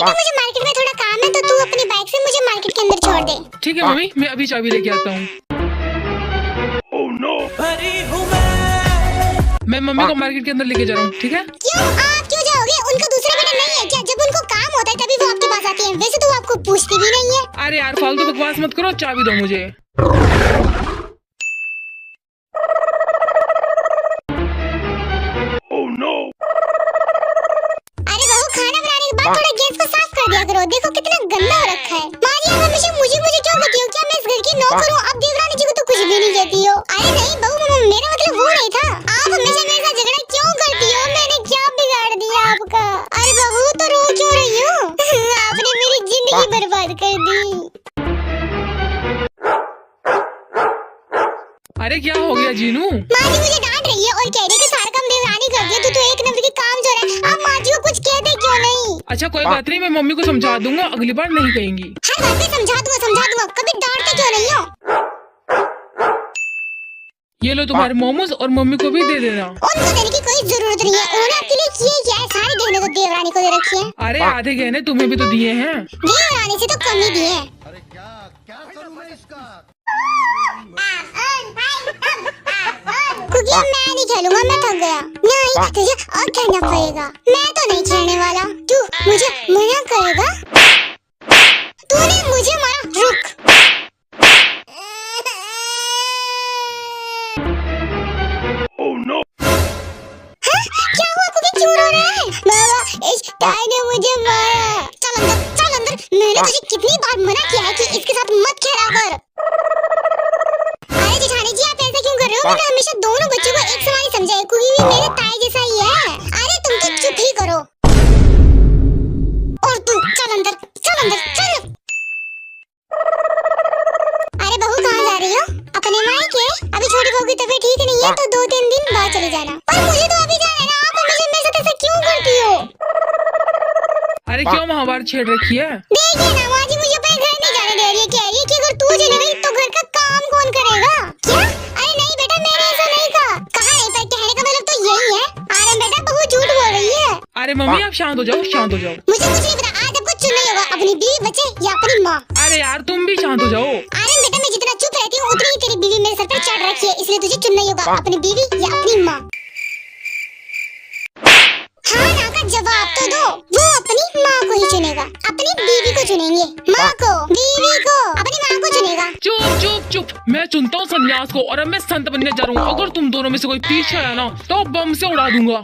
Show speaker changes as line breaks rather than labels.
बेटा मुझे मार्केट में थोड़ा काम है, तो तू अपनी बाइक से मुझे मार्केट के अंदर छोड़ दे।
ठीक है मम्मी, मैं अभी चाबी लेके आता हूँ। मैं मम्मी को मार्केट के अंदर लेके जा रहा हूँ, ठीक है?
क्यों? आप क्यों जाओगे? उनका दूसरा बेटा नहीं है क्या? जब उनको काम होता है तभी वो आपके पास आती है। वैसे तो वो आपको पूछती भी नहीं है।
अरे यार फालतू बकवास मत करो, चाबी दो मुझे।
अरे बहू, खाना बनाने के बाद थोड़ा गैस को साफ कर दिया करो। देखो कितना गंदा हो रखा है। माँ जी, आप हमेशा मुझे क्यों कहती हो? क्या मैं इस घर की नौकर हूँ? आप देवरानी जी को तो कुछ भी नहीं कहती हो। अरे नहीं बहू, मेरा मतलब वो नहीं था। आप हमेशा मेरे साथ झगड़ा क्यों करती हो? मैंने क्या बिगाड़ दिया आपका? अरे बहू, तो रो क्यों रही हो? आपने मेरी जिंदगी बर्बाद कर दी।
अरे क्या हो गया जीनू?
माँ जी मुझे डांट रही है और कह रही है कि सारा काम देवरानी करती है। तू तो एक नंबर की काम चोर है। आप माँ जी को कुछ कहते क्यों नहीं?
अच्छा कोई बात नहीं, मैं मम्मी को समझा दूंगा, अगली बार नहीं कहेंगी।
हर बात पे समझा दूंगा। कभी डांटते क्यों नहीं हो?
ये लो तुम्हारे मोमोज, और मम्मी को भी दे देना।
उनको देने की कोई जरूरत नहीं है। उन्होंने आपके लिए किए क्या है? सारे गहने तो देवरानी को दे रखे हैं।
अरे आधे गहने तुम्हें भी तो दिए हैं।
देवरानी से तो कम ही दिए हैं। क्योंकि मैं नहीं खेलूंगा, मैं थक गया। नहीं, तुझे और खेलना पड़ेगा। मैं तो नहीं खेलने वाला। तू मुझे मना करेगा? तूने मुझे मारा। रुक। हाँ? क्या हुआ? कुकी क्यों रो रहा है? बाबा, इस ताई ने मुझे मारा। चल अंदर, चल अंदर। मैंने तुझे कितनी बार मना किया है कि इसके साथ मत खेला कर। अरे जेठानी जी, आप ऐसा क्यों कर रहे हो? मैंने हमेशा दोनों बच्चों को एक समान ही समझा है। कुकी भी मेरे ताई जैसा ही है। अरे तुम तो चुप ही करो। और तू चल अंदर, चल अंदर, चल। अरे बहू, कहाँ जा रही हो? अपने मायके? अभी छोटी बहू की तबीयत ठीक नहीं है, तो 2-3 दिन बाद चले जाना। पर मुझे तो अभी जाना है ना। आप हमेशा मेरे साथ ऐसा क्यों करती हो?
अरे क्यों महाभारत छेड़ रखी है?
देखिए ना माँ जी, मुझे अपने घर नहीं जाने दे रही है। कह रही है कि अगर तू चली गई तो घर का काम कौन करेगा? क्या? अरे नहीं बेटा, मैंने ऐसा नहीं कहा। कहा नहीं, पर कहने का मतलब तो यही है। अरे बेटा, बहू झूठ बोल रही है।
अरे मम्मी आप शांत हो जाओ, शांत हो जाओ।
मुझे कुछ नहीं पता। आज आपको चुनना ही होगा, अपनी बीवी बचे या अपनी माँ।
अरे यार तुम भी शांत हो जाओ।
अरे बेटा, मैं जितना चुप रहती हूँ उतनी ही तेरी बीवी मेरे सर पर चढ़ रखी है। इसलिए तुझे चुनना ही होगा, अपनी बीवी या अपनी माँ। हाँ ना का जवाब तो दो। वो अपनी माँ को ही चुनेगा। अपनी बीवी को चुनेंगे। माँ को, बीवी को, अपनी माँ को चुनेगा।
चुप चुप चुप, मैं चुनता हूँ सन्यास को, और अब मैं संत बनने जा रहा हूँ। अगर तुम दोनों में से कोई पीछे आया ना तो बम से उड़ा दूंगा।